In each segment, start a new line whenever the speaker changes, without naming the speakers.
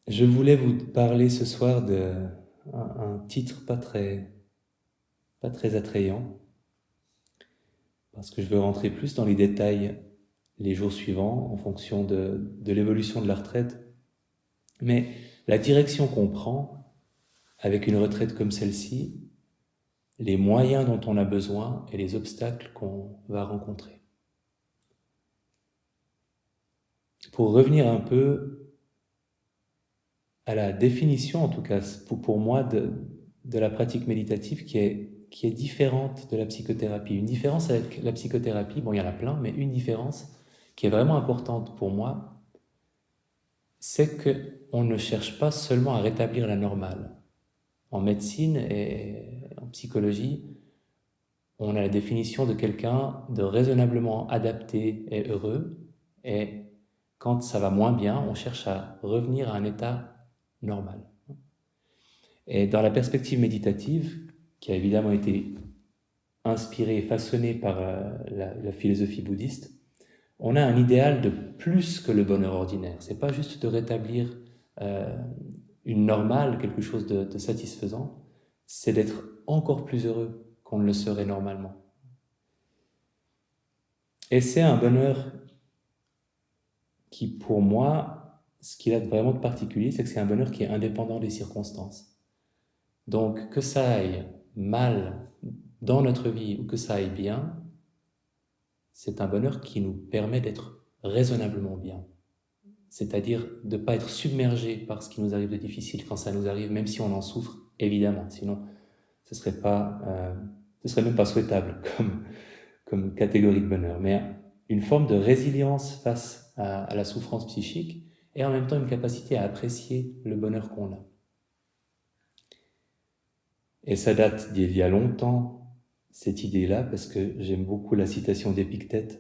Je voulais vous parler ce soir un titre pas très attrayant, parce que je veux rentrer plus dans les détails les jours suivants en fonction de l'évolution de la retraite. Mais la direction qu'on prend avec une retraite comme celle-ci, les moyens dont on a besoin et les obstacles qu'on va rencontrer. Pour revenir un peu à la définition, en tout cas pour moi, de la pratique méditative qui est différente de la psychothérapie. Une différence avec la psychothérapie, bon, il y en a plein, mais une différence qui est vraiment importante pour moi, c'est qu'on ne cherche pas seulement à rétablir la normale. En médecine et en psychologie, on a la définition de quelqu'un de raisonnablement adapté et heureux, et quand ça va moins bien, on cherche à revenir à un état normal. Et dans la perspective méditative, qui a évidemment été inspirée et façonnée par la philosophie bouddhiste, on a un idéal de plus que le bonheur ordinaire. C'est pas juste de rétablir euh, une normale, quelque chose de satisfaisant, c'est d'être encore plus heureux qu'on ne le serait normalement. Et c'est un bonheur qui, pour moi, ce qu'il a vraiment de particulier, c'est que c'est un bonheur qui est indépendant des circonstances. Donc, que ça aille mal dans notre vie ou que ça aille bien, c'est un bonheur qui nous permet d'être raisonnablement bien. C'est-à-dire de ne pas être submergé par ce qui nous arrive de difficile quand ça nous arrive, même si on en souffre, évidemment. Sinon, ce serait pas, ce serait même pas souhaitable comme catégorie de bonheur. Mais une forme de résilience face à la souffrance psychique et en même temps une capacité à apprécier le bonheur qu'on a. Et ça date d'il y a longtemps, cette idée-là, parce que j'aime beaucoup la citation d'Épictète.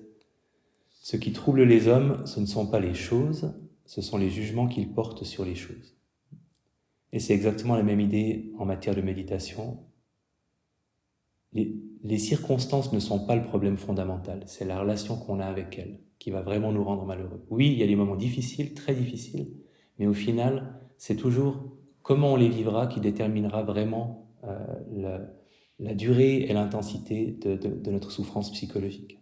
Ce qui trouble les hommes, ce ne sont pas les choses, ce sont les jugements qu'ils portent sur les choses. Et c'est exactement la même idée en matière de méditation. Les circonstances ne sont pas le problème fondamental, c'est la relation qu'on a avec elles qui va vraiment nous rendre malheureux. Oui, il y a des moments difficiles, très difficiles, mais au final, c'est toujours comment on les vivra qui déterminera vraiment la durée et l'intensité de notre souffrance psychologique.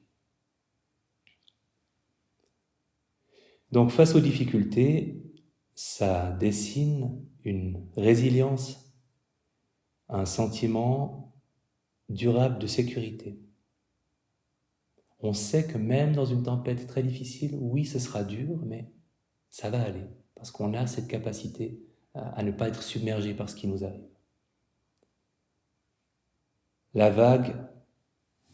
Donc face aux difficultés, ça dessine une résilience, un sentiment durable de sécurité. On sait que même dans une tempête très difficile, oui, ce sera dur, mais ça va aller, parce qu'on a cette capacité à ne pas être submergé par ce qui nous arrive. La vague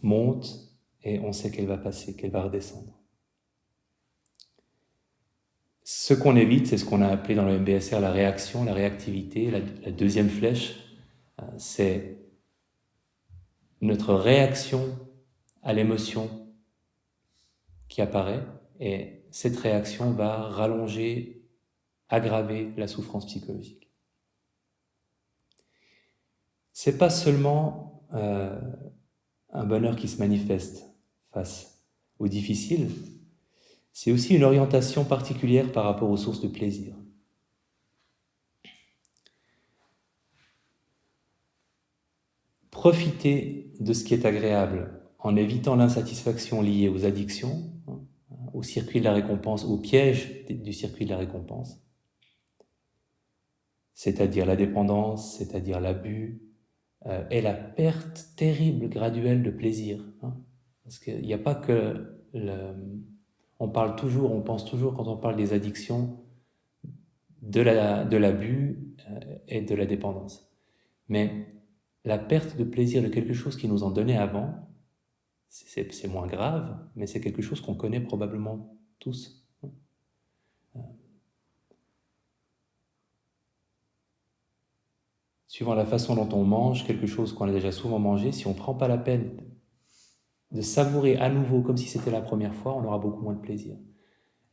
monte et on sait qu'elle va passer, qu'elle va redescendre. Ce qu'on évite, c'est ce qu'on a appelé dans le MBSR la réaction, la réactivité. La deuxième flèche, c'est notre réaction à l'émotion qui apparaît, et cette réaction va rallonger, aggraver la souffrance psychologique. C'est pas seulement un bonheur qui se manifeste face aux difficiles, c'est aussi une orientation particulière par rapport aux sources de plaisir. Profiter de ce qui est agréable en évitant l'insatisfaction liée aux addictions, au circuit de la récompense, au piège du circuit de la récompense, c'est-à-dire la dépendance, c'est-à-dire l'abus, et la perte terrible, graduelle de plaisir. Parce qu'il n'y a pas que... on pense toujours, quand on parle des addictions, de l'abus et de la dépendance. Mais la perte de plaisir de quelque chose qui nous en donnait avant, c'est moins grave, mais c'est quelque chose qu'on connaît probablement tous. Suivant la façon dont on mange quelque chose qu'on a déjà souvent mangé, si on ne prend pas la peine de savourer à nouveau comme si c'était la première fois, on aura beaucoup moins de plaisir.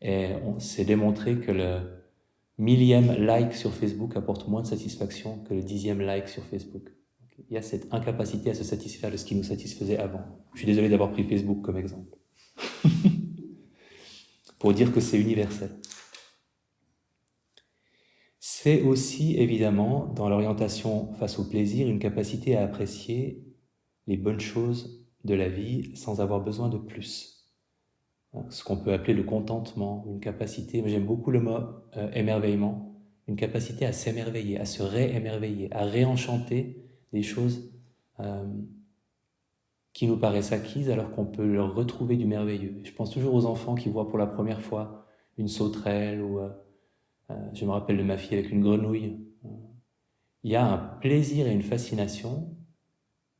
Et on s'est démontré que le millième like sur Facebook apporte moins de satisfaction que le 10e like sur Facebook. Il y a cette incapacité à se satisfaire de ce qui nous satisfaisait avant. Je suis désolé d'avoir pris Facebook comme exemple. Pour dire que c'est universel. c'est aussi évidemment, dans l'orientation face au plaisir, une capacité à apprécier les bonnes choses de la vie sans avoir besoin de plus. Ce qu'on peut appeler le contentement, une capacité, j'aime beaucoup le mot émerveillement, une capacité à s'émerveiller, à se réémerveiller, à réenchanter des choses qui nous paraissent acquises alors qu'on peut leur retrouver du merveilleux. Je pense toujours aux enfants qui voient pour la première fois une sauterelle ou je me rappelle de ma fille avec une grenouille. Il y a un plaisir et une fascination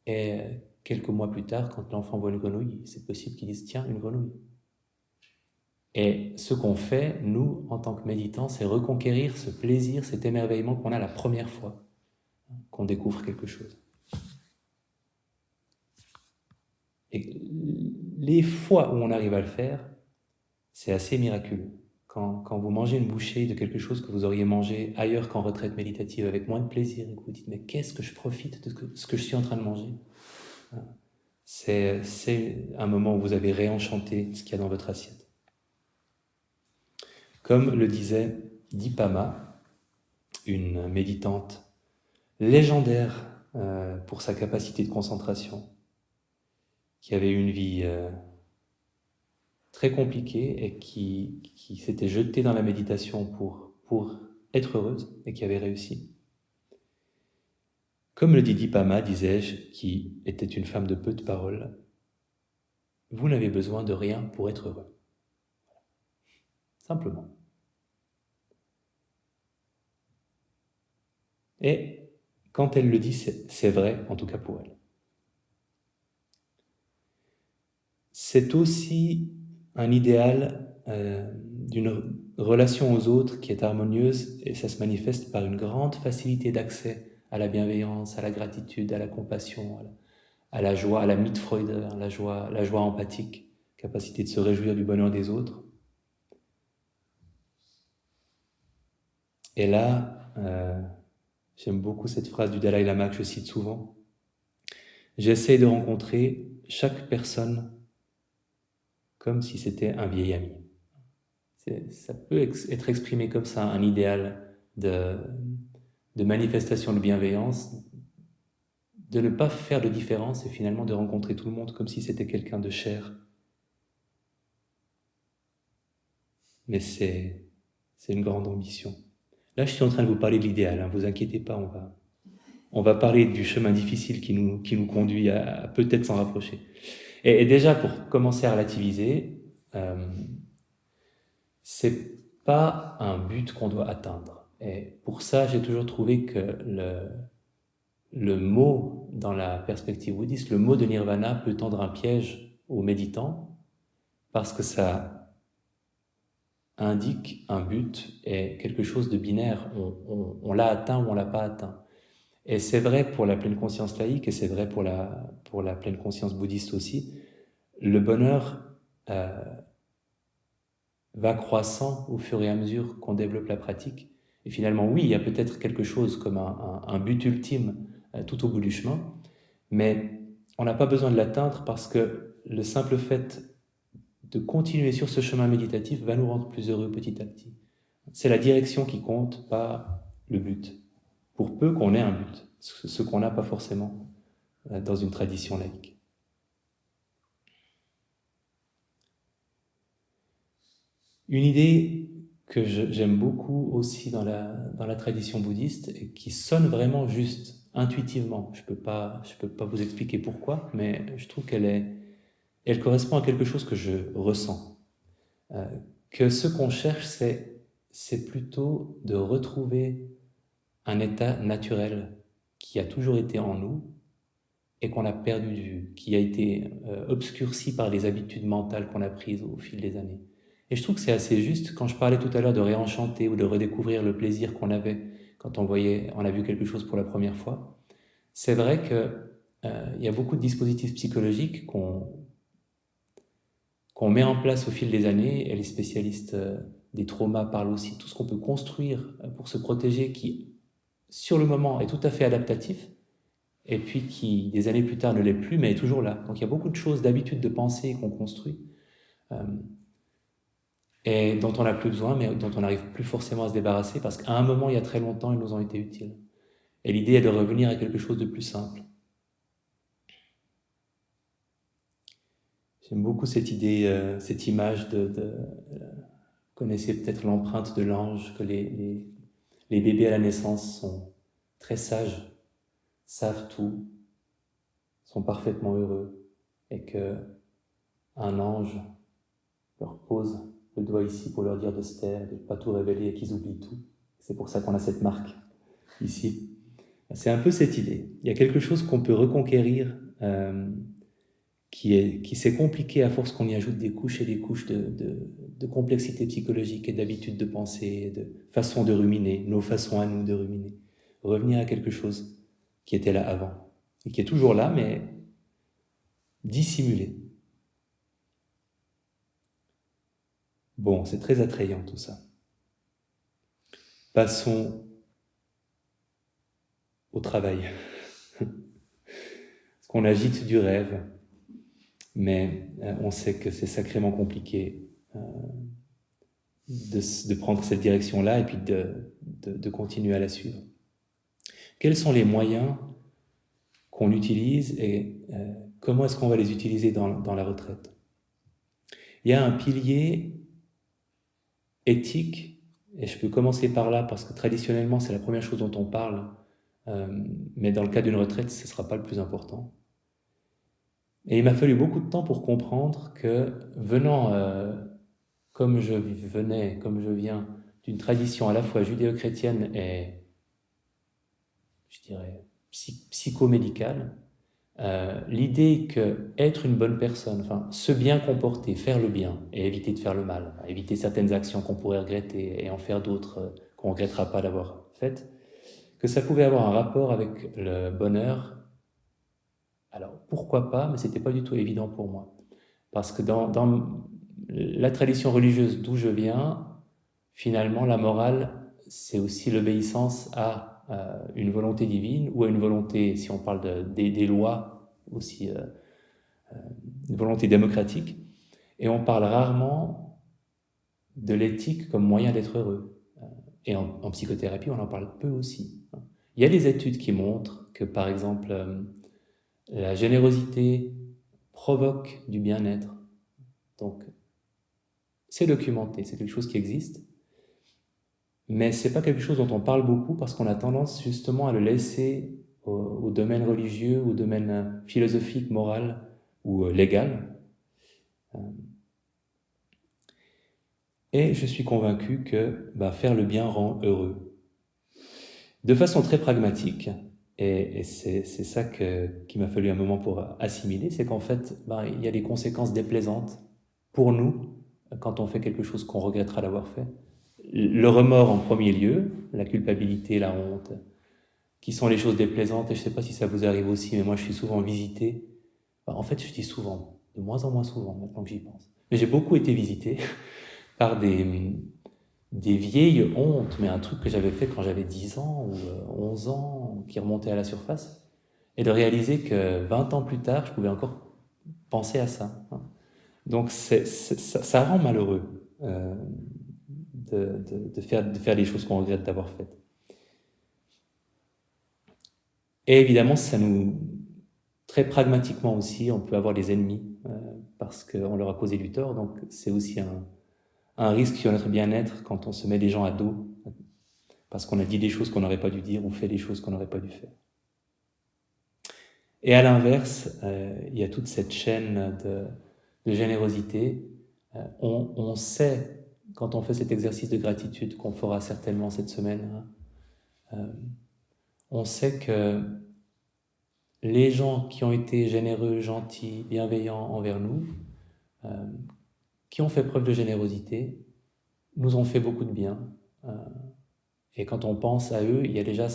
et quelques mois plus tard, quand l'enfant voit une grenouille, c'est possible qu'il dise « tiens, une grenouille ». Et ce qu'on fait, nous, en tant que méditants, c'est reconquérir ce plaisir, cet émerveillement qu'on a la première fois qu'on découvre quelque chose. Et les fois où on arrive à le faire, c'est assez miraculeux. Quand vous mangez une bouchée de quelque chose que vous auriez mangé ailleurs qu'en retraite méditative avec moins de plaisir et que vous dites « mais qu'est-ce que je profite de ce que je suis en train de manger ?» C'est un moment où vous avez réenchanté ce qu'il y a dans votre assiette. Comme le disait Dipama, une méditante légendaire pour sa capacité de concentration, qui avait une vie très compliquée et qui s'était jetée dans la méditation pour être heureuse et qui avait réussi. Comme le dit Dipama, disais-je, qui était une femme de peu de paroles, vous n'avez besoin de rien pour être heureux. Simplement. Et quand elle le dit, c'est vrai, en tout cas pour elle. C'est aussi un idéal d'une relation aux autres qui est harmonieuse et ça se manifeste par une grande facilité d'accès à la bienveillance, à la gratitude, à la compassion, à la joie, à la Mitfreude, la joie empathique, capacité de se réjouir du bonheur des autres. Et là, j'aime beaucoup cette phrase du Dalai Lama que je cite souvent. J'essaie de rencontrer chaque personne comme si c'était un vieil ami. Ça peut être exprimé comme ça, un idéal de manifestation de bienveillance, de ne pas faire de différence et finalement de rencontrer tout le monde comme si c'était quelqu'un de cher. Mais c'est une grande ambition. Là, je suis en train de vous parler de l'idéal, hein, vous inquiétez pas, on va parler du chemin difficile qui nous conduit à peut-être s'en rapprocher. Et déjà, pour commencer à relativiser, c'est pas un but qu'on doit atteindre. Et pour ça, j'ai toujours trouvé que le mot, dans la perspective bouddhiste, le mot de nirvana peut tendre un piège aux méditants parce que ça indique un but et quelque chose de binaire. On l'a atteint ou on l'a pas atteint. Et c'est vrai pour la pleine conscience laïque et c'est vrai pour la pleine conscience bouddhiste aussi. Le bonheur va croissant au fur et à mesure qu'on développe la pratique. Et finalement, oui, il y a peut-être quelque chose comme un but ultime tout au bout du chemin, mais on n'a pas besoin de l'atteindre parce que le simple fait de continuer sur ce chemin méditatif va nous rendre plus heureux petit à petit. C'est la direction qui compte, pas le but. Pour peu qu'on ait un but, ce qu'on n'a pas forcément dans une tradition laïque. Une idée que j'aime beaucoup aussi dans la tradition bouddhiste et qui sonne vraiment juste, intuitivement. Je peux pas vous expliquer pourquoi, mais je trouve elle correspond à quelque chose que je ressens. Que ce qu'on cherche, c'est plutôt de retrouver un état naturel qui a toujours été en nous et qu'on a perdu de vue, qui a été obscurci par les habitudes mentales qu'on a prises au fil des années. Et je trouve que c'est assez juste, quand je parlais tout à l'heure de réenchanter ou de redécouvrir le plaisir qu'on avait quand on a vu quelque chose pour la première fois, c'est vrai qu'il y a beaucoup de dispositifs psychologiques qu'on met en place au fil des années, et les spécialistes des traumas parlent aussi, tout ce qu'on peut construire pour se protéger, qui sur le moment est tout à fait adaptatif, et puis qui des années plus tard ne l'est plus, mais est toujours là. Donc il y a beaucoup de choses, d'habitudes de pensée qu'on construit, et dont on n'a plus besoin, mais dont on n'arrive plus forcément à se débarrasser, parce qu'à un moment, il y a très longtemps, ils nous ont été utiles. Et l'idée est de revenir à quelque chose de plus simple. J'aime beaucoup cette idée, cette image vous connaissez peut-être l'empreinte de l'ange, que les bébés à la naissance sont très sages, savent tout, sont parfaitement heureux, et que un ange leur pose le doigt ici pour leur dire de se taire, de ne pas tout révéler et qu'ils oublient tout. C'est pour ça qu'on a cette marque ici. C'est un peu cette idée. Il y a quelque chose qu'on peut reconquérir qui s'est compliqué à force qu'on y ajoute des couches et des couches de complexité psychologique et d'habitude de penser, de façon de ruminer, nos façons à nous de ruminer. Revenir à quelque chose qui était là avant et qui est toujours là, mais dissimulé. Bon, c'est très attrayant tout ça. Passons au travail. Parce qu'on agite du rêve, mais on sait que c'est sacrément compliqué de prendre cette direction-là et puis de continuer à la suivre. Quels sont les moyens qu'on utilise et comment est-ce qu'on va les utiliser dans la retraite? Il y a un pilier éthique, et je peux commencer par là parce que traditionnellement c'est la première chose dont on parle, mais dans le cas d'une retraite, ce ne sera pas le plus important. Et il m'a fallu beaucoup de temps pour comprendre que venant, comme je viens d'une tradition à la fois judéo-chrétienne et, je dirais, psychomédicale, l'idée que être une bonne personne, enfin, se bien comporter, faire le bien et éviter de faire le mal, éviter certaines actions qu'on pourrait regretter et en faire d'autres qu'on ne regrettera pas d'avoir faites, que ça pouvait avoir un rapport avec le bonheur. Alors, pourquoi pas, mais ce n'était pas du tout évident pour moi. Parce que dans la tradition religieuse d'où je viens, finalement, la morale, c'est aussi l'obéissance à une volonté divine ou à une volonté, si on parle des lois, aussi une volonté démocratique. Et on parle rarement de l'éthique comme moyen d'être heureux. Et en psychothérapie, on en parle peu aussi. Il y a des études qui montrent que, par exemple, la générosité provoque du bien-être. Donc, c'est documenté, c'est quelque chose qui existe. Mais ce n'est pas quelque chose dont on parle beaucoup parce qu'on a tendance justement à le laisser au domaine religieux, au domaine philosophique, moral ou légal. Et je suis convaincu que faire le bien rend heureux. De façon très pragmatique, et c'est ça qu'il m'a fallu un moment pour assimiler, c'est qu'en fait, il y a des conséquences déplaisantes pour nous quand on fait quelque chose qu'on regrettera d'avoir fait. Le remords en premier lieu, la culpabilité, la honte, qui sont les choses déplaisantes, et je ne sais pas si ça vous arrive aussi, mais moi je suis souvent visité. En fait, je dis souvent, de moins en moins souvent maintenant que j'y pense. Mais j'ai beaucoup été visité par des vieilles hontes, mais un truc que j'avais fait quand j'avais 10 ans ou 11 ans, qui remontait à la surface, et de réaliser que 20 ans plus tard, je pouvais encore penser à ça. Donc ça rend malheureux de faire des choses qu'on regrette d'avoir faites. Et évidemment, très pragmatiquement aussi, on peut avoir des ennemis parce qu'on leur a causé du tort, donc c'est aussi un risque sur notre bien-être quand on se met des gens à dos parce qu'on a dit des choses qu'on n'aurait pas dû dire ou fait des choses qu'on n'aurait pas dû faire. Et à l'inverse, il y a toute cette chaîne de générosité. On sait, quand on fait cet exercice de gratitude qu'on fera certainement cette semaine, on sait que les gens qui ont été généreux, gentils, bienveillants envers nous, qui ont fait preuve de générosité, nous ont fait beaucoup de bien. Et quand on pense à eux, il y a déjà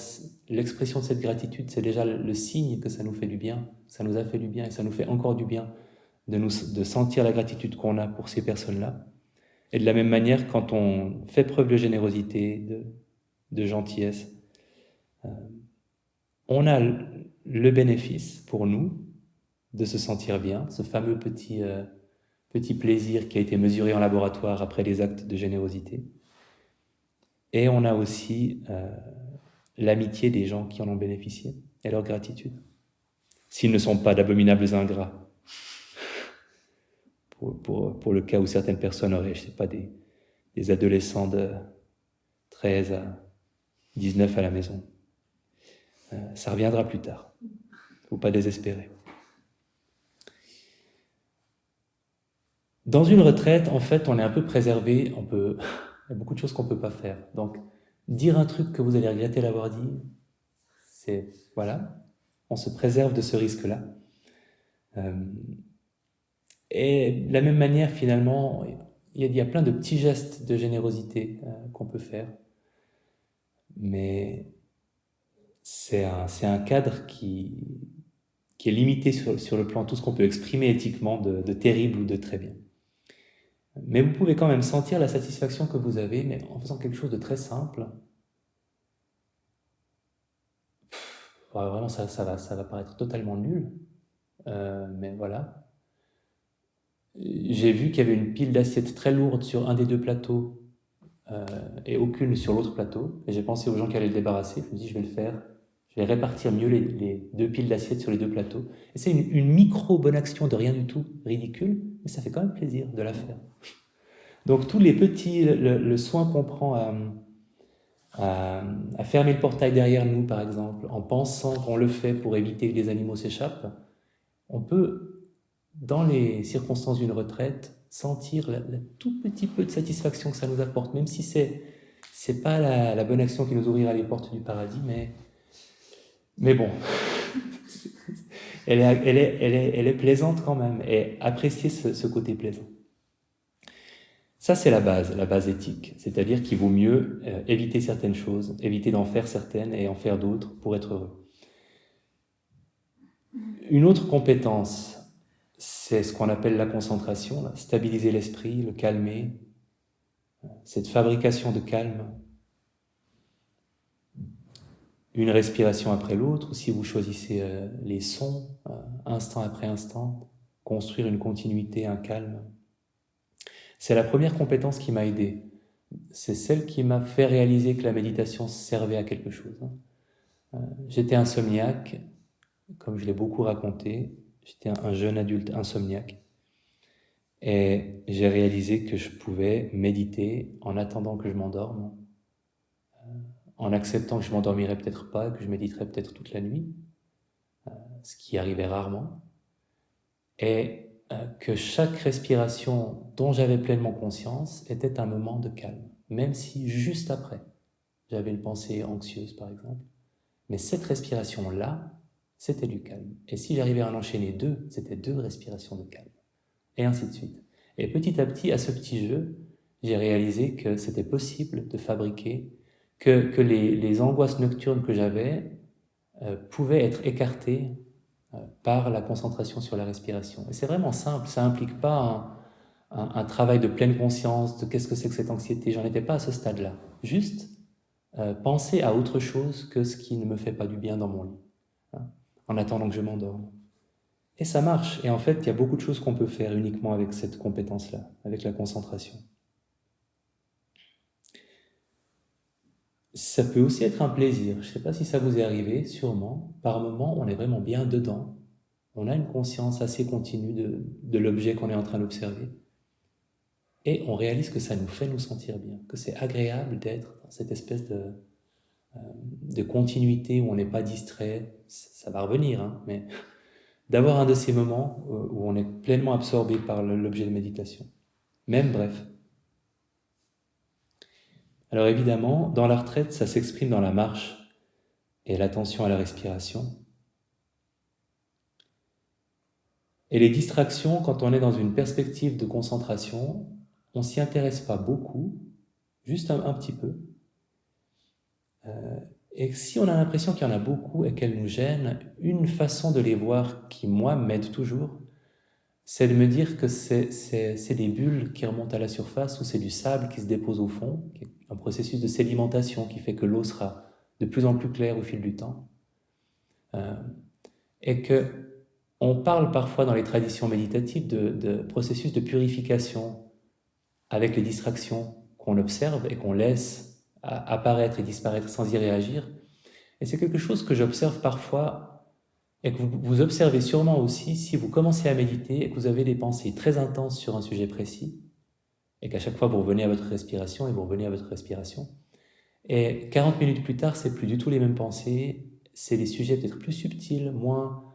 l'expression de cette gratitude, c'est déjà le signe que ça nous fait du bien, ça nous a fait du bien et ça nous fait encore du bien de sentir la gratitude qu'on a pour ces personnes-là. Et de la même manière, quand on fait preuve de générosité, de gentillesse, on a le bénéfice pour nous de se sentir bien, ce fameux petit petit plaisir qui a été mesuré en laboratoire après les actes de générosité. Et on a aussi l'amitié des gens qui en ont bénéficié et leur gratitude. S'ils ne sont pas d'abominables ingrats. Pour le cas où certaines personnes auraient, je ne sais pas, des adolescents de 13 à 19 à la maison. Ça reviendra plus tard. Il ne faut pas désespérer. Dans une retraite, en fait, on est un peu préservé. Il y a beaucoup de choses qu'on ne peut pas faire. Donc, dire un truc que vous allez regretter l'avoir dit, c'est... Voilà. On se préserve de ce risque-là. Et de la même manière, finalement, il y a plein de petits gestes de générosité qu'on peut faire. Mais c'est un cadre qui est limité sur le plan, tout ce qu'on peut exprimer éthiquement de terrible ou de très bien. Mais vous pouvez quand même sentir la satisfaction que vous avez, mais en faisant quelque chose de très simple. Vraiment, ça va paraître totalement nul, mais voilà. J'ai vu qu'il y avait une pile d'assiettes très lourde sur un des deux plateaux et aucune sur l'autre plateau. Et j'ai pensé aux gens qui allaient le débarrasser. Je me dis, je vais le faire. Je vais répartir mieux les deux piles d'assiettes sur les deux plateaux. Et c'est une micro-bonne action de rien du tout, ridicule, mais ça fait quand même plaisir de la faire. Donc tous les petits, le soin qu'on prend à fermer le portail derrière nous, par exemple, en pensant qu'on le fait pour éviter que les animaux s'échappent, on peut, dans les circonstances d'une retraite, sentir la tout petit peu de satisfaction que ça nous apporte, même si c'est pas la bonne action qui nous ouvrira les portes du paradis, mais bon, elle est plaisante quand même, et apprécier ce côté plaisant. Ça, c'est la base éthique, c'est-à-dire qu'il vaut mieux éviter certaines choses, éviter d'en faire certaines et en faire d'autres pour être heureux. Une autre compétence, c'est ce qu'on appelle la concentration, là, stabiliser l'esprit, le calmer, cette fabrication de calme. Une respiration après l'autre, si vous choisissez les sons, instant après instant, construire une continuité, un calme. C'est la première compétence qui m'a aidé. C'est celle qui m'a fait réaliser que la méditation servait à quelque chose. J'étais insomniaque, comme je l'ai beaucoup raconté. J'étais un jeune adulte insomniaque. Et j'ai réalisé que je pouvais méditer en attendant que je m'endorme, en acceptant que je m'endormirais peut-être pas, que je méditerais peut-être toute la nuit, ce qui arrivait rarement, et que chaque respiration dont j'avais pleinement conscience était un moment de calme, même si juste après, j'avais une pensée anxieuse par exemple. Mais cette respiration-là, c'était du calme. Et si j'arrivais à en enchaîner deux, c'était deux respirations de calme. Et ainsi de suite. Et petit à petit, à ce petit jeu, j'ai réalisé que c'était possible de fabriquer, que les angoisses nocturnes que j'avais pouvaient être écartées par la concentration sur la respiration. Et c'est vraiment simple, ça n'implique pas un travail de pleine conscience de qu'est-ce que c'est que cette anxiété. J'en étais pas à ce stade-là. Juste penser à autre chose que ce qui ne me fait pas du bien dans mon lit, hein, en attendant que je m'endorme. Et ça marche. Et en fait, il y a beaucoup de choses qu'on peut faire uniquement avec cette compétence-là, avec la concentration. Ça peut aussi être un plaisir. Je ne sais pas si ça vous est arrivé, sûrement. Par moments, on est vraiment bien dedans. On a une conscience assez continue de l'objet qu'on est en train d'observer. Et on réalise que ça nous fait nous sentir bien, que c'est agréable d'être dans cette espèce de continuité où on n'est pas distrait. Ça va revenir, hein, mais d'avoir un de ces moments où on est pleinement absorbé par l'objet de méditation. Même bref. Alors évidemment, dans la retraite, ça s'exprime dans la marche et l'attention à la respiration. Et les distractions, quand on est dans une perspective de concentration, on ne s'y intéresse pas beaucoup, juste un petit peu. Et si on a l'impression qu'il y en a beaucoup et qu'elles nous gênent, une façon de les voir qui, moi, m'aide toujours, c'est de me dire que c'est des bulles qui remontent à la surface ou c'est du sable qui se dépose au fond, qui est un processus de sédimentation qui fait que l'eau sera de plus en plus claire au fil du temps. Et que On parle parfois dans les traditions méditatives de processus de purification avec les distractions qu'on observe et qu'on laisse apparaître et disparaître sans y réagir. Et c'est quelque chose que j'observe parfois et que vous observez sûrement aussi si vous commencez à méditer et que vous avez des pensées très intenses sur un sujet précis et qu'à chaque fois vous revenez à votre respiration et vous revenez à votre respiration. Et 40 minutes plus tard, c'est plus du tout les mêmes pensées, c'est des sujets peut-être plus subtils, moins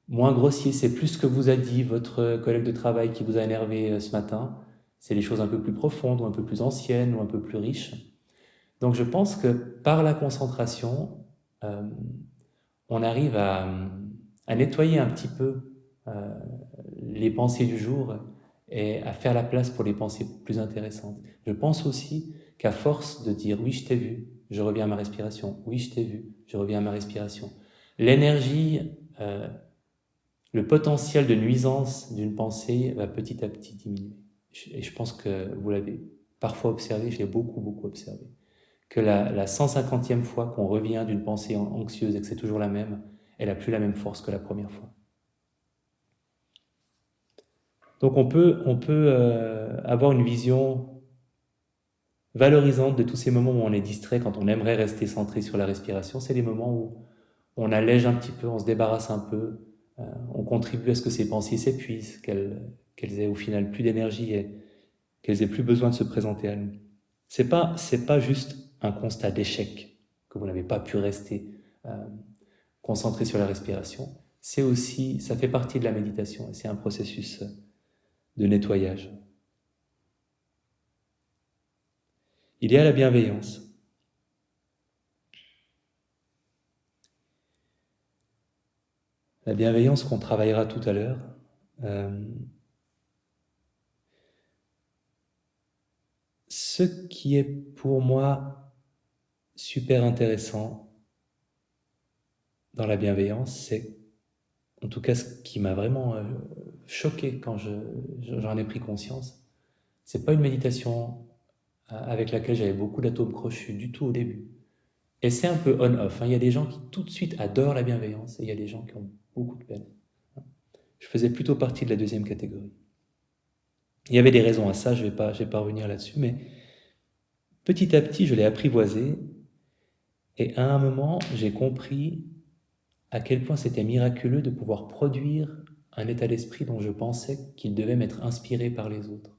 grossiers, c'est plus ce que vous a dit votre collègue de travail qui vous a énervé ce matin, c'est des choses un peu plus profondes ou un peu plus anciennes ou un peu plus riches. Donc je pense que par la concentration, euh, on arrive à nettoyer un petit peu euh, les pensées du jour et à faire la place pour les pensées plus intéressantes. Je pense aussi qu'à force de dire oui, je t'ai vu, je reviens à ma respiration, oui, je t'ai vu, je reviens à ma respiration, l'énergie, le potentiel de nuisance d'une pensée va petit à petit diminuer. Et je pense que vous l'avez parfois observé, je l'ai beaucoup observé, que la 150e fois qu'on revient d'une pensée anxieuse et que c'est toujours la même, elle n'a plus la même force que la première fois. Donc on peut avoir une vision valorisante de tous ces moments où on est distrait, quand on aimerait rester centré sur la respiration. C'est les moments où on allège un petit peu, on se débarrasse un peu, on contribue à ce que ces pensées s'épuisent, qu'elles aient au final plus d'énergie et qu'elles aient plus besoin de se présenter à nous. C'est pas juste un constat d'échec, que vous n'avez pas pu rester concentré sur la respiration. C'est aussi, ça fait partie de la méditation et c'est un processus de nettoyage. Il y a la bienveillance. La bienveillance qu'on travaillera tout à l'heure. Ce qui est pour moi super intéressant dans la bienveillance, c'est, en tout cas ce qui m'a vraiment choqué quand j'en ai pris conscience, c'est pas une méditation avec laquelle j'avais beaucoup d'atomes crochus du tout au début. Et c'est un peu on-off. Il y a des gens qui tout de suite adorent la bienveillance et il y a des gens qui ont beaucoup de peine. Je faisais plutôt partie de la deuxième catégorie. Il y avait des raisons à ça, je vais pas revenir là-dessus, mais petit à petit, je l'ai apprivoisé et à un moment, j'ai compris à quel point c'était miraculeux de pouvoir produire un état d'esprit dont je pensais qu'il devait m'être inspiré par les autres.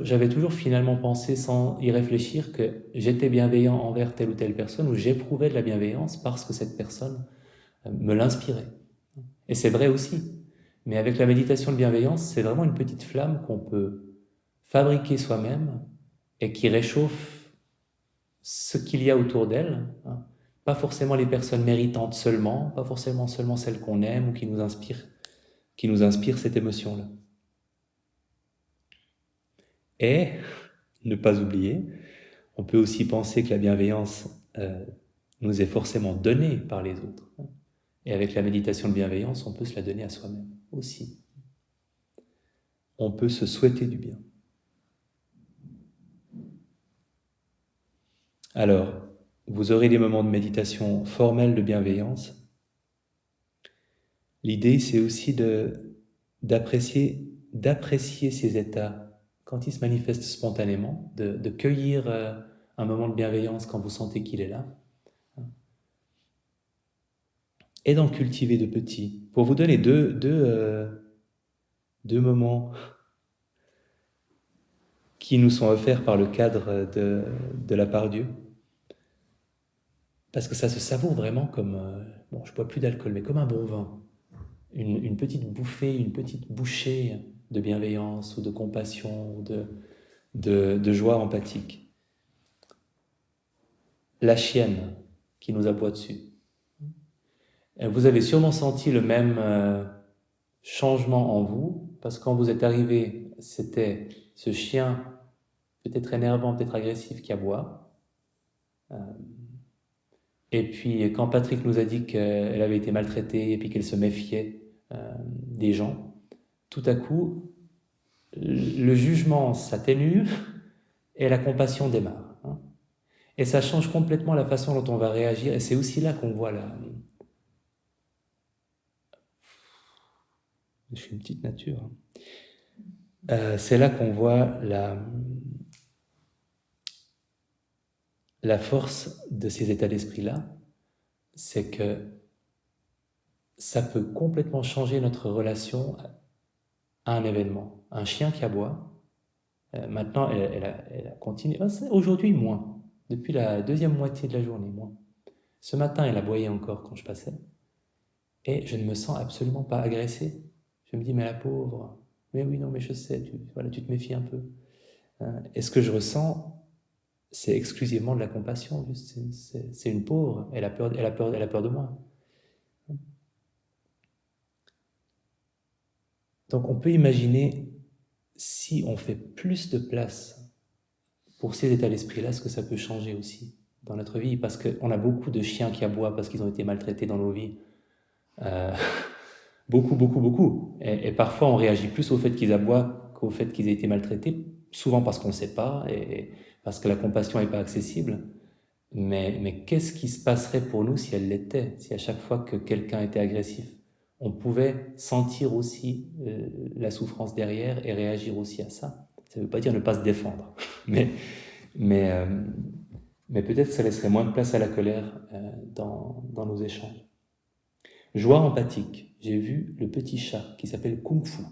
J'avais toujours finalement pensé sans y réfléchir que j'étais bienveillant envers telle ou telle personne ou j'éprouvais de la bienveillance parce que cette personne me l'inspirait. Et c'est vrai aussi. Mais avec la méditation de bienveillance, c'est vraiment une petite flamme qu'on peut fabriquer soi-même et qui réchauffe ce qu'il y a autour d'elle. Pas forcément les personnes méritantes seulement, pas forcément seulement celles qu'on aime ou qui nous inspirent cette émotion-là. Et, ne pas oublier, on peut aussi penser que la bienveillance nous est forcément donnée par les autres. Et avec la méditation de bienveillance, on peut se la donner à soi-même aussi. On peut se souhaiter du bien. Alors, vous aurez des moments de méditation formelle de bienveillance. L'idée, c'est aussi d'apprécier ces états quand ils se manifestent spontanément, de cueillir un moment de bienveillance quand vous sentez qu'il est là, et d'en cultiver de petits. Pour vous donner deux moments qui nous sont offerts par le cadre de la part Dieu, parce que ça se savoure vraiment comme, bon, je bois plus d'alcool, mais comme un bon vin. Une petite bouffée, une petite bouchée de bienveillance ou de compassion ou de joie empathique. La chienne qui nous aboie dessus. Vous avez sûrement senti le même changement en vous, parce que quand vous êtes arrivé, c'était ce chien peut-être énervant, peut-être agressif qui aboie. Et puis quand Patrick nous a dit qu'elle avait été maltraitée et puis qu'elle se méfiait des gens, tout à coup, le jugement s'atténue et la compassion démarre. Et ça change complètement la façon dont on va réagir. Et c'est aussi là qu'on voit Je suis une petite nature. C'est là qu'on voit la force de ces états d'esprit-là, c'est que ça peut complètement changer notre relation à un événement. Un chien qui aboie, maintenant elle a continué, aujourd'hui moins, depuis la deuxième moitié de la journée, moins. Ce matin, elle aboyait encore quand je passais, et je ne me sens absolument pas agressé. Je me dis, mais la pauvre, mais oui, non, mais je sais, tu te méfies un peu. Et ce que je ressens, c'est exclusivement de la compassion. C'est une pauvre, elle a peur de moi. Donc on peut imaginer, si on fait plus de place pour ces états d'esprit-là, ce que ça peut changer aussi dans notre vie, parce qu'on a beaucoup de chiens qui aboient parce qu'ils ont été maltraités dans nos vies. Euh, beaucoup, beaucoup, beaucoup. Et parfois, on réagit plus au fait qu'ils aboient qu'au fait qu'ils aient été maltraités, souvent parce qu'on ne sait pas et parce que la compassion n'est pas accessible. Mais qu'est-ce qui se passerait pour nous si elle l'était, si à chaque fois que quelqu'un était agressif, on pouvait sentir aussi la souffrance derrière et réagir aussi à ça. Ça ne veut pas dire ne pas se défendre, mais, mais, euh, mais peut-être que ça laisserait moins de place à la colère dans nos échanges. Joie empathique. J'ai vu le petit chat qui s'appelle Kung Fu,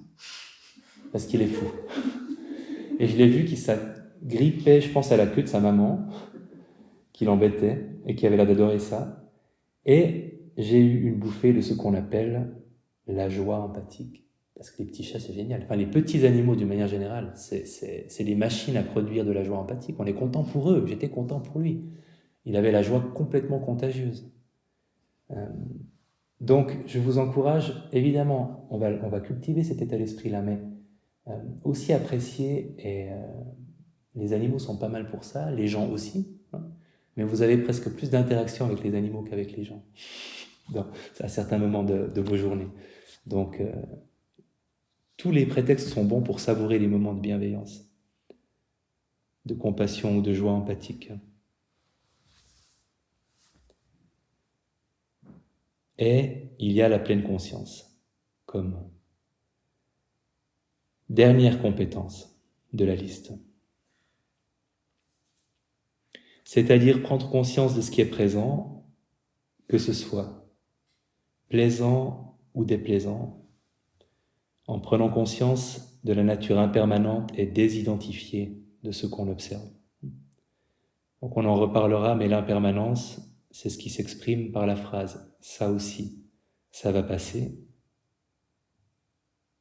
parce qu'il est fou. Et je l'ai vu qui s'agrippait, je pense, à la queue de sa maman, qui l'embêtait et qui avait l'air d'adorer ça. Et j'ai eu une bouffée de ce qu'on appelle la joie empathique. Parce que les petits chats, c'est génial. Enfin, les petits animaux, d'une manière générale, c'est des machines à produire de la joie empathique. On est content pour eux, j'étais content pour lui. Il avait la joie complètement contagieuse. Donc, je vous encourage, évidemment, on va cultiver cet état d'esprit-là, mais aussi apprécier, et les animaux sont pas mal pour ça, les gens aussi, hein, mais vous avez presque plus d'interaction avec les animaux qu'avec les gens, à certains moments de vos journées. Donc, tous les prétextes sont bons pour savourer les moments de bienveillance, de compassion ou de joie empathique. Et il y a la pleine conscience, comme dernière compétence de la liste. C'est-à-dire prendre conscience de ce qui est présent, que ce soit plaisant ou déplaisant, en prenant conscience de la nature impermanente et désidentifiée de ce qu'on observe. Donc on en reparlera, mais l'impermanence, c'est ce qui s'exprime par la phrase « ça aussi, ça va passer ».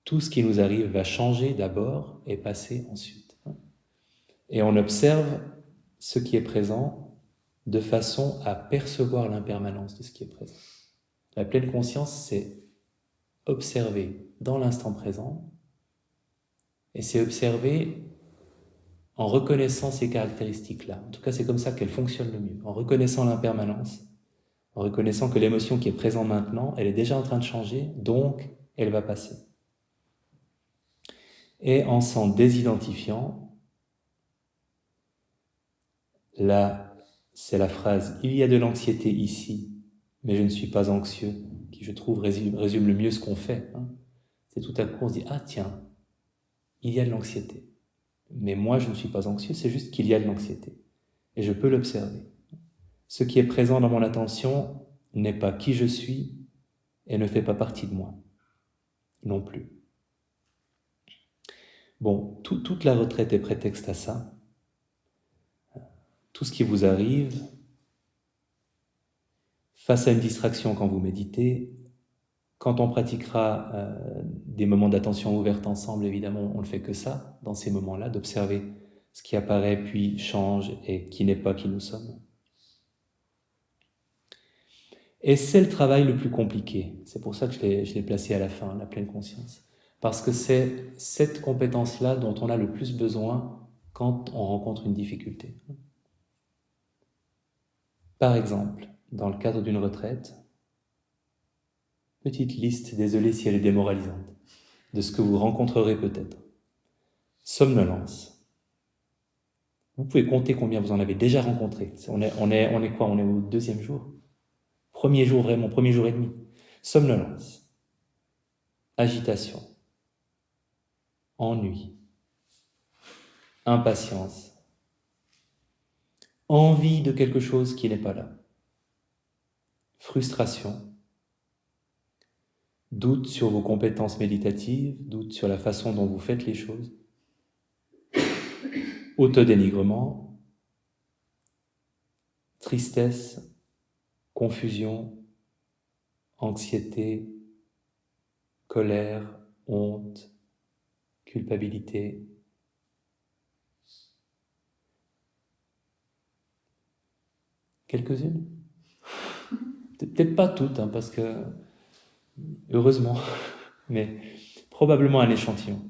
Tout ce qui nous arrive va changer d'abord et passer ensuite. Et on observe ce qui est présent de façon à percevoir l'impermanence de ce qui est présent. La pleine conscience, c'est observer dans l'instant présent, et c'est observer en reconnaissant ces caractéristiques-là. En tout cas, c'est comme ça qu'elle fonctionne le mieux, en reconnaissant l'impermanence, en reconnaissant que l'émotion qui est présente maintenant, elle est déjà en train de changer, donc elle va passer. Et en s'en désidentifiant, là, c'est la phrase « il y a de l'anxiété ici, mais je ne suis pas anxieux », qui je trouve résume le mieux ce qu'on fait. C'est tout à coup on se dit « ah tiens, il y a de l'anxiété ». Mais moi, je ne suis pas anxieux, c'est juste qu'il y a de l'anxiété. Et je peux l'observer. Ce qui est présent dans mon attention n'est pas qui je suis et ne fait pas partie de moi. Non plus. Bon, toute la retraite est prétexte à ça. Tout ce qui vous arrive, face à une distraction quand vous méditez, quand on pratiquera des moments d'attention ouverte ensemble, évidemment, on ne fait que ça, dans ces moments-là, d'observer ce qui apparaît puis change et qui n'est pas qui nous sommes. Et c'est le travail le plus compliqué. C'est pour ça que je l'ai placé à la fin, la pleine conscience. Parce que c'est cette compétence-là dont on a le plus besoin quand on rencontre une difficulté. Par exemple, dans le cadre d'une retraite, petite liste, désolé si elle est démoralisante, de ce que vous rencontrerez peut-être. Somnolence. Vous pouvez compter combien vous en avez déjà rencontré. On est quoi? On est au deuxième jour? Premier jour vraiment, premier jour et demi. Somnolence. agitation, ennui, impatience, envie de quelque chose qui n'est pas là, frustration, doute sur vos compétences méditatives, doute sur la façon dont vous faites les choses, autodénigrement, tristesse, confusion, anxiété, colère, honte, culpabilité. Quelques-unes? Peut-être pas toutes, hein, parce que, heureusement, mais probablement un échantillon.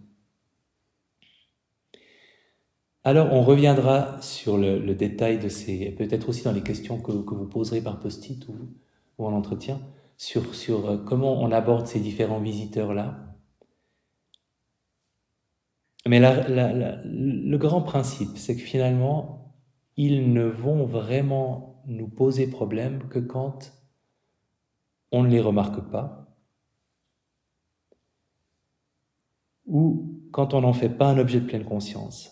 Alors, on reviendra sur le détail de ces, peut-être aussi dans les questions que vous poserez par post-it ou en entretien, sur comment on aborde ces différents visiteurs-là. Mais le grand principe, c'est que finalement, ils ne vont vraiment nous poser problème que quand on ne les remarque pas, ou quand on n'en fait pas un objet de pleine conscience.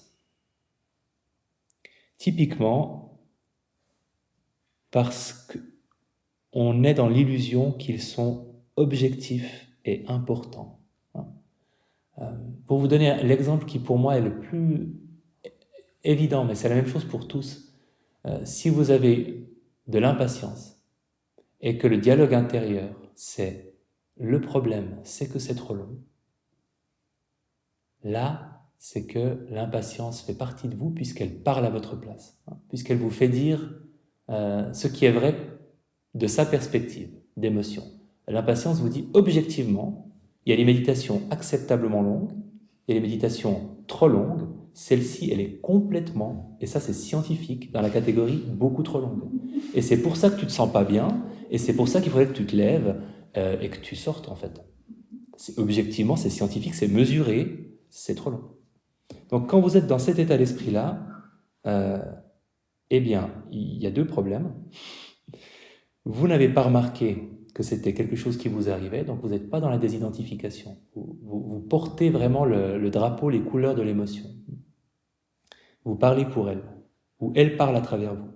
Typiquement, parce qu'on est dans l'illusion qu'ils sont objectifs et importants. Pour vous donner l'exemple qui pour moi est le plus évident, mais c'est la même chose pour tous, si vous avez de l'impatience et que le dialogue intérieur, c'est le problème, c'est que c'est trop long, là, c'est que l'impatience fait partie de vous puisqu'elle parle à votre place, puisqu'elle vous fait dire ce qui est vrai de sa perspective d'émotion. L'impatience vous dit objectivement, il y a des méditations acceptablement longues, il y a des méditations trop longues, celle-ci, elle est complètement, et ça c'est scientifique, dans la catégorie beaucoup trop longue. Et c'est pour ça que tu te sens pas bien, et c'est pour ça qu'il faudrait que tu te lèves et que tu sortes en fait. Objectivement, c'est scientifique, c'est mesuré, c'est trop long. Donc quand vous êtes dans cet état d'esprit-là, eh bien, il y a deux problèmes. Vous n'avez pas remarqué que c'était quelque chose qui vous arrivait, donc vous n'êtes pas dans la désidentification. Vous portez vraiment le drapeau, les couleurs de l'émotion. Vous parlez pour elle, ou elle parle à travers vous.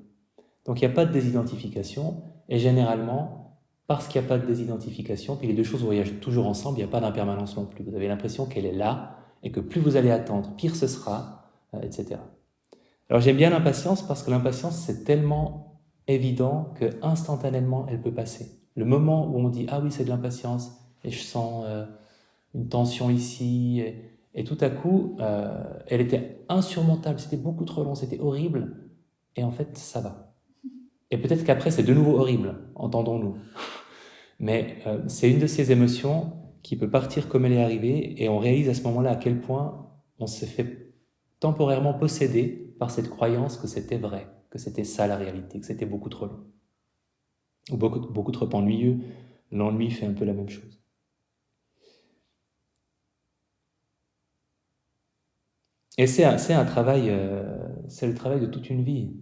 Donc il n'y a pas de désidentification, et généralement, parce qu'il n'y a pas de désidentification, puis les deux choses voyagent toujours ensemble, il n'y a pas d'impermanence non plus. Vous avez l'impression qu'elle est là, et que plus vous allez attendre, pire ce sera, etc. Alors j'aime bien l'impatience parce que l'impatience c'est tellement évident que instantanément elle peut passer. Le moment où on dit ah oui c'est de l'impatience et je sens une tension ici et tout à coup elle était insurmontable, c'était beaucoup trop long, c'était horrible et en fait ça va. Et peut-être qu'après c'est de nouveau horrible, entendons-nous. Mais c'est une de ces émotions qui peut partir comme elle est arrivée et on réalise à ce moment-là à quel point on s'est fait temporairement possédé par cette croyance que c'était vrai, que c'était ça la réalité, que c'était beaucoup trop long. Ou beaucoup trop ennuyeux. L'ennui fait un peu la même chose. Et c'est un travail, c'est le travail de toute une vie.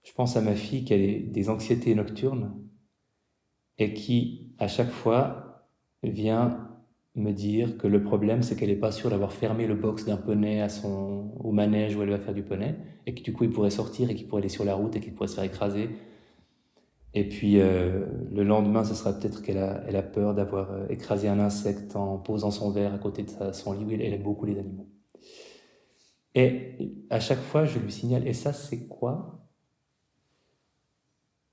Je pense à ma fille qui a des anxiétés nocturnes et qui, à chaque fois, vient me dire que le problème, c'est qu'elle n'est pas sûre d'avoir fermé le box d'un poney au manège où elle va faire du poney, et que du coup, il pourrait sortir et qu'il pourrait aller sur la route et qu'il pourrait se faire écraser. Et puis, le lendemain, ce sera peut-être elle a peur d'avoir écrasé un insecte en posant son verre à côté de son lit où elle aime beaucoup les animaux. Et à chaque fois, je lui signale, et ça, c'est quoi?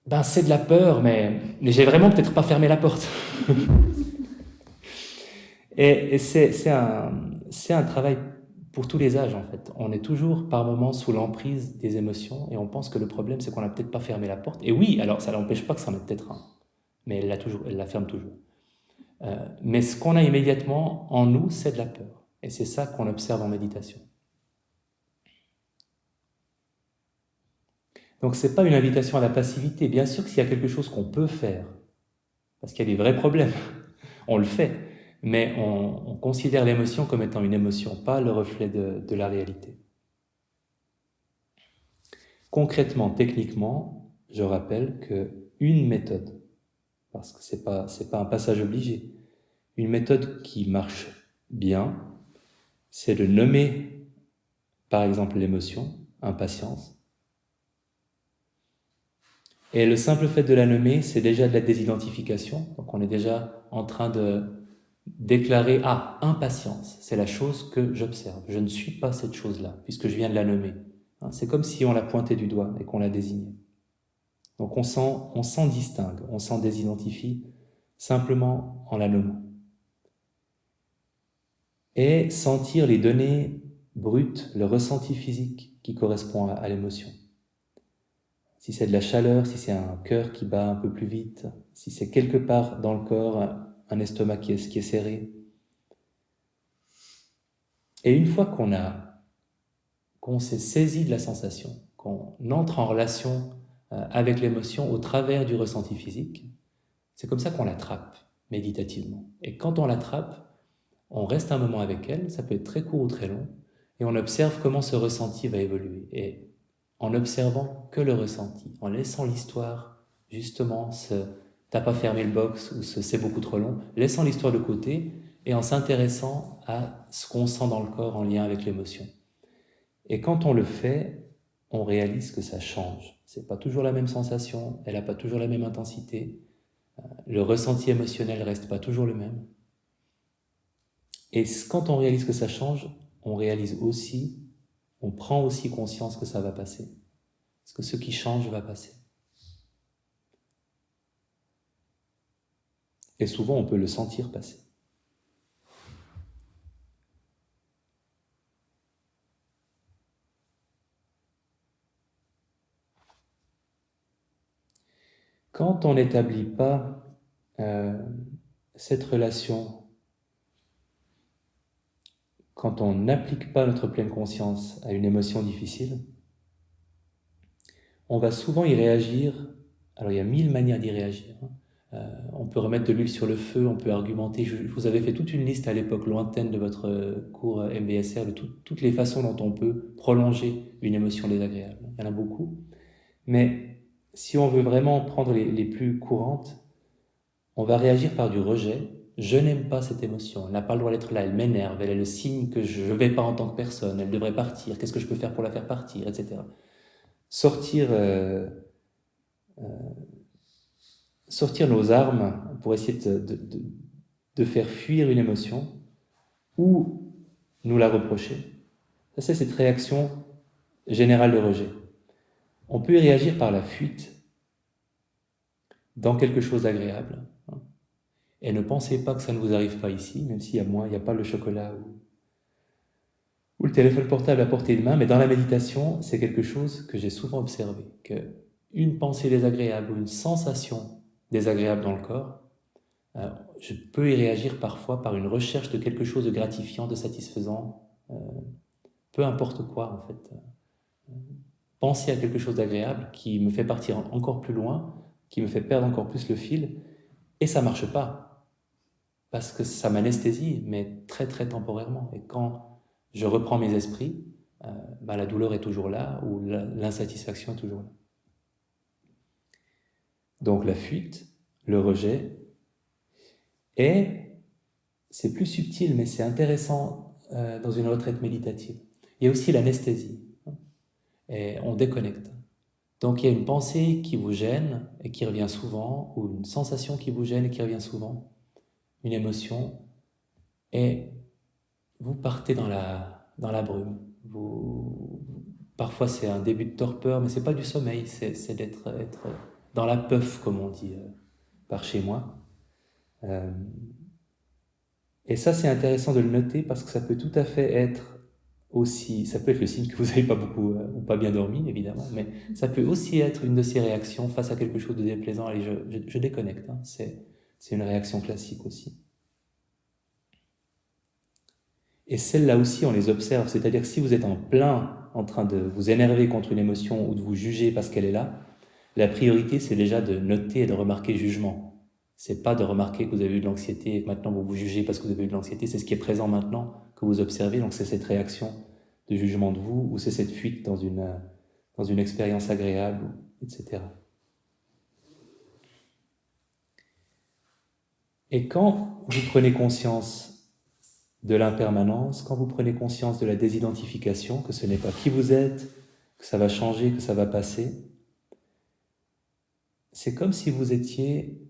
Ben, c'est de la peur, mais j'ai vraiment peut-être pas fermé la porte. Et c'est un travail pour tous les âges, en fait. On est toujours, par moments, sous l'emprise des émotions, et on pense que le problème, c'est qu'on n'a peut-être pas fermé la porte. Et oui, alors, ça n'empêche pas que ça en est peut-être un, mais elle la ferme toujours. Mais ce qu'on a immédiatement en nous, c'est de la peur. Et c'est ça qu'on observe en méditation. Donc ce n'est pas une invitation à la passivité. Bien sûr que s'il y a quelque chose qu'on peut faire, parce qu'il y a des vrais problèmes, on le fait, mais on considère l'émotion comme étant une émotion, pas le reflet de la réalité. Concrètement, techniquement, je rappelle qu'une méthode, parce que ce n'est pas un passage obligé, une méthode qui marche bien, c'est de nommer, par exemple, l'émotion, impatience. Et le simple fait de la nommer, c'est déjà de la désidentification. Donc on est déjà en train de déclarer « Ah, impatience, c'est la chose que j'observe. Je ne suis pas cette chose-là, puisque je viens de la nommer. » C'est comme si on la pointait du doigt et qu'on la désignait. Donc on s'en distingue, on s'en désidentifie simplement en la nommant. Et sentir les données brutes, le ressenti physique qui correspond à l'émotion. Si c'est de la chaleur, si c'est un cœur qui bat un peu plus vite, si c'est quelque part dans le corps un estomac qui est serré. Et une fois qu'on s'est saisi de la sensation, qu'on entre en relation avec l'émotion au travers du ressenti physique, c'est comme ça qu'on l'attrape méditativement. Et quand on l'attrape, on reste un moment avec elle, ça peut être très court ou très long, et on observe comment ce ressenti va évoluer. Et en observant que le ressenti, en laissant l'histoire, justement, t'as pas fermé le box ou c'est beaucoup trop long, laissant l'histoire de côté et en s'intéressant à ce qu'on sent dans le corps en lien avec l'émotion. Et quand on le fait, on réalise que ça change. C'est pas toujours la même sensation, elle n'a pas toujours la même intensité, le ressenti émotionnel reste pas toujours le même. Et quand on réalise que ça change, on réalise aussi, on prend aussi conscience que ça va passer. Parce que ce qui change va passer. Et souvent, on peut le sentir passer. Quand on n'établit pas cette relation, quand on n'applique pas notre pleine conscience à une émotion difficile, on va souvent y réagir. Alors, il y a 1000 manières d'y réagir. On peut remettre de l'huile sur le feu, on peut argumenter. Je vous avais fait toute une liste à l'époque lointaine de votre cours MBSR de toutes les façons dont on peut prolonger une émotion désagréable. Il y en a beaucoup. Mais si on veut vraiment prendre les plus courantes, on va réagir par du rejet. Je n'aime pas cette émotion, elle n'a pas le droit d'être là, elle m'énerve, elle est le signe que je ne vais pas en tant que personne, elle devrait partir, qu'est-ce que je peux faire pour la faire partir, etc. Sortir nos armes pour essayer de faire fuir une émotion ou nous la reprocher. Ça, c'est cette réaction générale de rejet. On peut y réagir par la fuite dans quelque chose d'agréable. Et ne pensez pas que ça ne vous arrive pas ici, même s'il y a moins, il n'y a pas le chocolat ou le téléphone portable à portée de main, mais dans la méditation, c'est quelque chose que j'ai souvent observé, qu'une pensée désagréable ou une sensation désagréable dans le corps, je peux y réagir parfois par une recherche de quelque chose de gratifiant, de satisfaisant, peu importe quoi en fait. Penser à quelque chose d'agréable qui me fait partir encore plus loin, qui me fait perdre encore plus le fil, et ça marche pas, parce que ça m'anesthésie, mais très très temporairement. Et quand je reprends mes esprits, la douleur est toujours là, ou l'insatisfaction est toujours là. Donc la fuite, le rejet, et c'est plus subtil, mais c'est intéressant dans une retraite méditative. Il y a aussi l'anesthésie, et on déconnecte. Donc il y a une pensée qui vous gêne et qui revient souvent, ou une sensation qui vous gêne et qui revient souvent, une émotion, et vous partez dans la brume. Parfois c'est un début de torpeur, mais c'est pas du sommeil, c'est d'être dans la puff, comme on dit par chez moi. Et ça, c'est intéressant de le noter parce que ça peut tout à fait être aussi, ça peut être le signe que vous n'avez pas beaucoup ou pas bien dormi, évidemment, mais ça peut aussi être une de ces réactions face à quelque chose de déplaisant. Allez, je déconnecte, hein. C'est une réaction classique aussi. Et celles-là aussi, on les observe, c'est-à-dire que si vous êtes en plein en train de vous énerver contre une émotion ou de vous juger parce qu'elle est là, la priorité, c'est déjà de noter et de remarquer le jugement. C'est pas de remarquer que vous avez eu de l'anxiété et que maintenant vous vous jugez parce que vous avez eu de l'anxiété, c'est ce qui est présent maintenant que vous observez, donc c'est cette réaction de jugement de vous ou c'est cette fuite dans une expérience agréable, etc. Et quand vous prenez conscience de l'impermanence, quand vous prenez conscience de la désidentification, que ce n'est pas qui vous êtes, que ça va changer, que ça va passer, c'est comme si vous étiez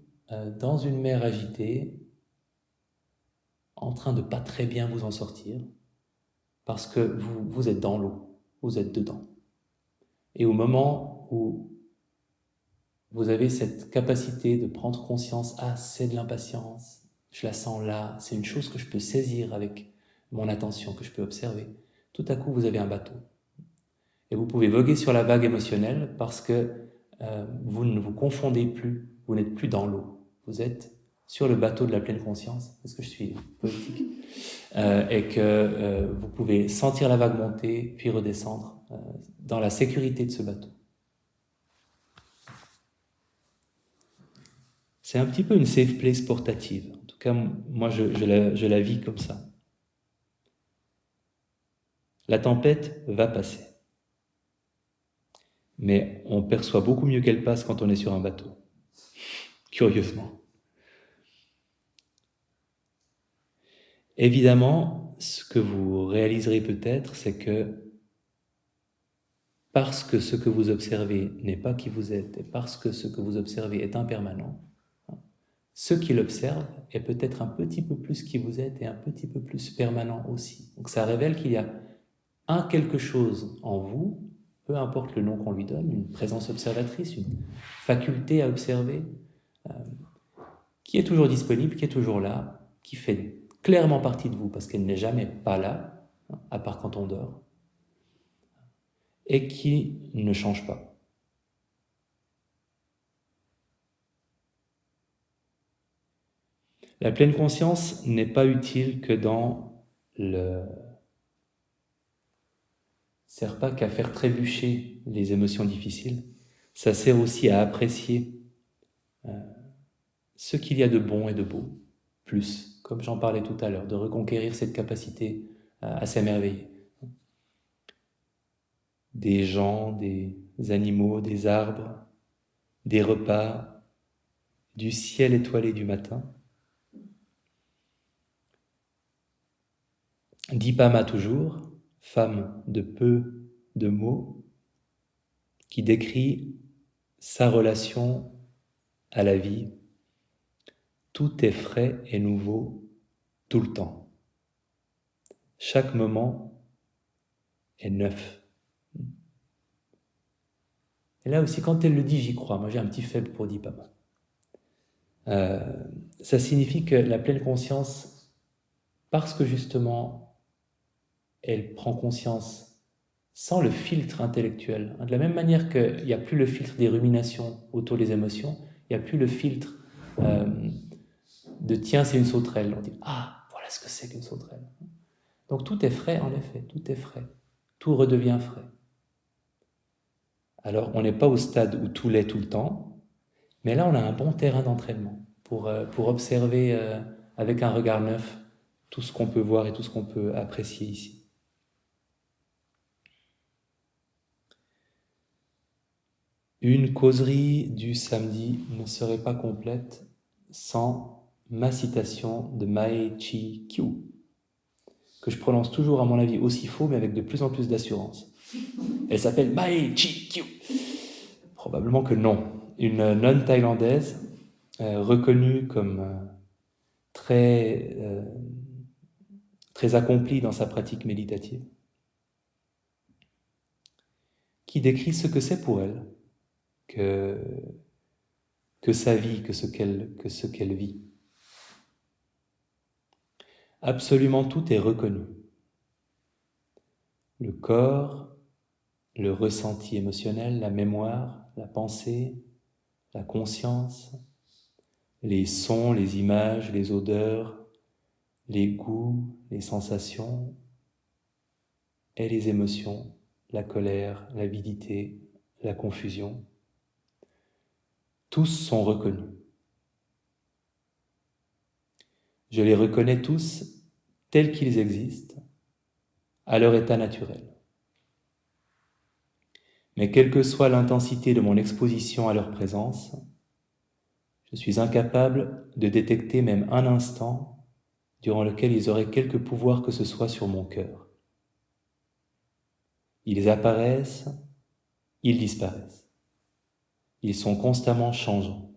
dans une mer agitée, en train de pas très bien vous en sortir, parce que vous êtes dans l'eau, vous êtes dedans. Et au moment où vous avez cette capacité de prendre conscience, ah, c'est de l'impatience, je la sens là, c'est une chose que je peux saisir avec mon attention, que je peux observer. Tout à coup, vous avez un bateau. Et vous pouvez voguer sur la vague émotionnelle parce que vous ne vous confondez plus, vous n'êtes plus dans l'eau. Vous êtes sur le bateau de la pleine conscience, est-ce que je suis poétique, et que vous pouvez sentir la vague monter, puis redescendre dans la sécurité de ce bateau. C'est un petit peu une safe place portative. En tout cas, moi, je la vis comme ça. La tempête va passer. Mais on perçoit beaucoup mieux qu'elle passe quand on est sur un bateau. Curieusement. Évidemment, ce que vous réaliserez peut-être, c'est que parce que ce que vous observez n'est pas qui vous êtes, et parce que ce que vous observez est impermanent, ce qui l'observe est peut-être un petit peu plus qui vous êtes et un petit peu plus permanent aussi. Donc ça révèle qu'il y a un quelque chose en vous, peu importe le nom qu'on lui donne, une présence observatrice, une faculté à observer, qui est toujours disponible, qui est toujours là, qui fait clairement partie de vous parce qu'elle n'est jamais pas là, à part quand on dort, et qui ne change pas. La pleine conscience n'est pas utile que dans le... Ça ne sert pas qu'à faire trébucher les émotions difficiles, ça sert aussi à apprécier ce qu'il y a de bon et de beau, plus, comme j'en parlais tout à l'heure, de reconquérir cette capacité à s'émerveiller. Des gens, des animaux, des arbres, des repas, du ciel étoilé du matin. Dipama toujours, femme de peu de mots, qui décrit sa relation à la vie. Tout est frais et nouveau tout le temps. Chaque moment est neuf. Et là aussi, quand elle le dit, j'y crois. Moi, j'ai un petit faible pour Dipama. Ça signifie que la pleine conscience, parce que justement, elle prend conscience sans le filtre intellectuel. De la même manière qu'il n'y a plus le filtre des ruminations autour des émotions, il n'y a plus le filtre de tiens, c'est une sauterelle. On dit ah, voilà ce que c'est qu'une sauterelle. Donc tout est frais, en effet, tout est frais. Tout redevient frais. Alors on n'est pas au stade où tout l'est tout le temps, mais là on a un bon terrain d'entraînement pour observer avec un regard neuf tout ce qu'on peut voir et tout ce qu'on peut apprécier ici. Une causerie du samedi ne serait pas complète sans ma citation de Mae Chi Kyu, que je prononce toujours à mon avis aussi faux, mais avec de plus en plus d'assurance. Elle s'appelle Mae Chi Kyu. Probablement que non. Une nonne thaïlandaise reconnue comme très accomplie dans sa pratique méditative, qui décrit ce que c'est pour elle que sa vie, que ce qu'elle vit. Absolument tout est reconnu. Le corps, le ressenti émotionnel, la mémoire, la pensée, la conscience, les sons, les images, les odeurs, les goûts, les sensations et les émotions, la colère, l'avidité, la confusion. Tous sont reconnus. Je les reconnais tous tels qu'ils existent, à leur état naturel. Mais quelle que soit l'intensité de mon exposition à leur présence, Je suis incapable de détecter même un instant durant lequel ils auraient quelque pouvoir que ce soit sur mon cœur. Ils apparaissent, ils disparaissent. Ils sont constamment changeants.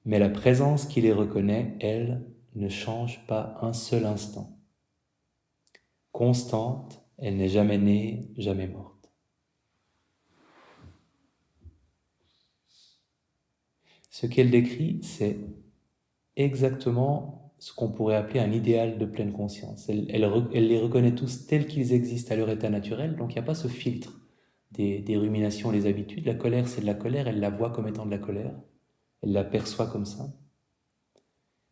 Mais la présence qui les reconnaît, elle, ne change pas un seul instant. Constante, elle n'est jamais née, jamais morte. Ce qu'elle décrit, c'est exactement ce qu'on pourrait appeler un idéal de pleine conscience. Elle les reconnaît tous tels qu'ils existent à leur état naturel, donc il n'y a pas ce filtre des ruminations, les habitudes. La colère, c'est de la colère, elle la voit comme étant de la colère, elle la perçoit comme ça.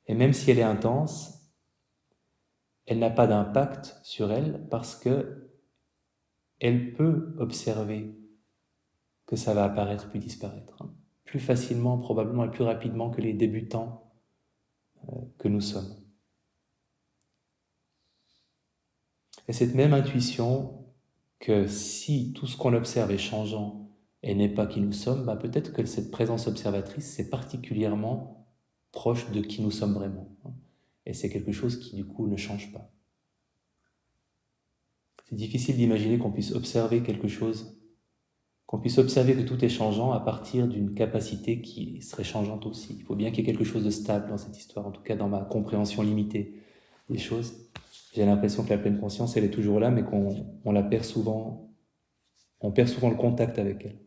Et même si elle est intense, elle n'a pas d'impact sur elle parce que elle peut observer que ça va apparaître puis disparaître, hein. Plus facilement probablement et plus rapidement que les débutants que nous sommes. Et cette même intuition que si tout ce qu'on observe est changeant et n'est pas qui nous sommes, bah peut-être que cette présence observatrice, c'est particulièrement proche de qui nous sommes vraiment, hein. Et c'est quelque chose qui, du coup, ne change pas. C'est difficile d'imaginer qu'on puisse observer quelque chose, qu'on puisse observer que tout est changeant à partir d'une capacité qui serait changeante aussi. Il faut bien qu'il y ait quelque chose de stable dans cette histoire, en tout cas dans ma compréhension limitée des choses. J'ai l'impression que la pleine conscience, elle est toujours là, mais qu'on la perd souvent, on perd souvent le contact avec elle.